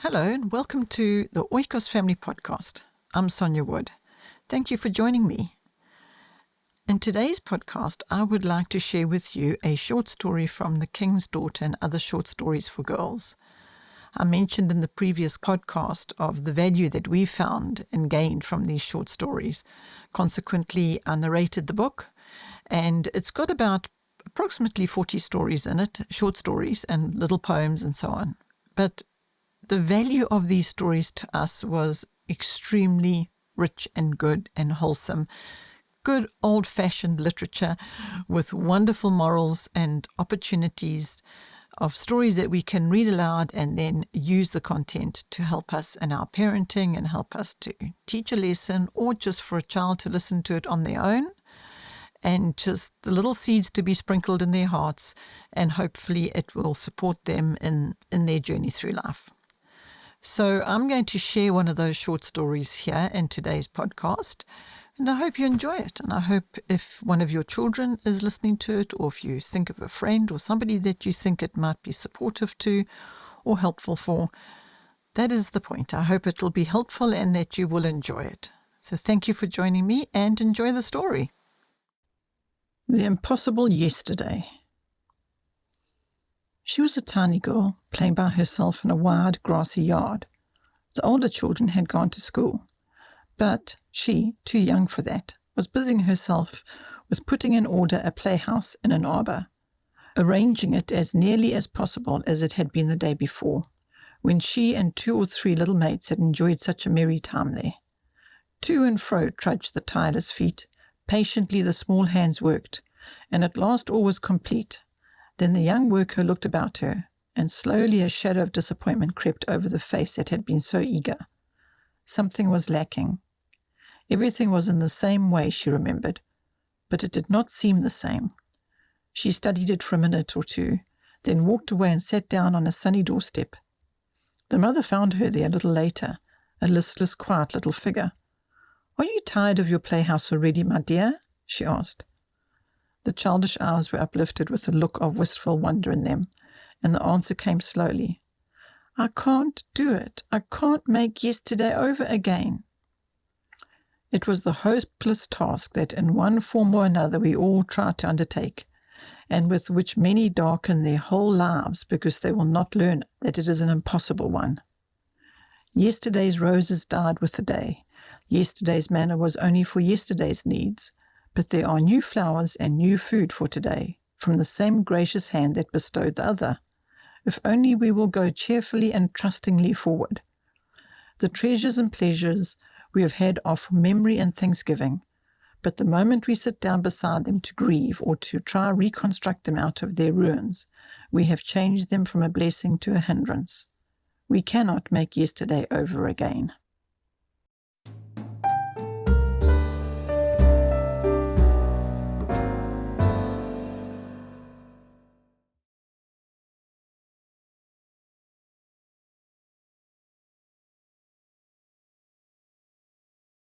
Hello and welcome to the Oikos Family Podcast. I'm Sonja Wood. Thank you for joining me. In today's podcast, I would like to share with you a short story from The King's Daughter and Other Short Stories for Girls. I mentioned in the previous podcast of the value that we found and gained from these short stories. Consequently, I narrated the book, and it's got about approximately 40 stories in it, short stories and little poems and so on. But the value of these stories to us was extremely rich and good and wholesome. Good old-fashioned literature with wonderful morals and opportunities of stories that we can read aloud and then use the content to help us in our parenting and help us to teach a lesson, or just for a child to listen to it on their own, and just the little seeds to be sprinkled in their hearts, and hopefully it will support them in their journey through life. So I'm going to share one of those short stories here in today's podcast, and I hope you enjoy it. And I hope if one of your children is listening to it, or if you think of a friend or somebody that you think it might be supportive to or helpful for, that is the point. I hope it will be helpful and that you will enjoy it. So thank you for joining me and enjoy the story. The Impossible Yesterday. She was a tiny girl, playing by herself in a wide, grassy yard. The older children had gone to school, but she, too young for that, was busying herself with putting in order a playhouse in an arbor, arranging it as nearly as possible as it had been the day before, when she and 2 or 3 little mates had enjoyed such a merry time there. To and fro trudged the tireless feet, patiently the small hands worked, and at last all was complete. Then the young worker looked about her, and slowly a shadow of disappointment crept over the face that had been so eager. Something was lacking. Everything was in the same way, she remembered, but it did not seem the same. She studied it for a minute or two, then walked away and sat down on a sunny doorstep. The mother found her there a little later, a listless, quiet little figure. "Are you tired of your playhouse already, my dear?" she asked. The childish eyes were uplifted with a look of wistful wonder in them, and the answer came slowly. "I can't do it. I can't make yesterday over again." It was the hopeless task that in one form or another we all try to undertake, and with which many darken their whole lives because they will not learn that it is an impossible one. Yesterday's roses died with the day. Yesterday's manna was only for yesterday's needs. But there are new flowers and new food for today, from the same gracious hand that bestowed the other, if only we will go cheerfully and trustingly forward. The treasures and pleasures we have had are for memory and thanksgiving, but the moment we sit down beside them to grieve or to try reconstruct them out of their ruins, we have changed them from a blessing to a hindrance. We cannot make yesterday over again.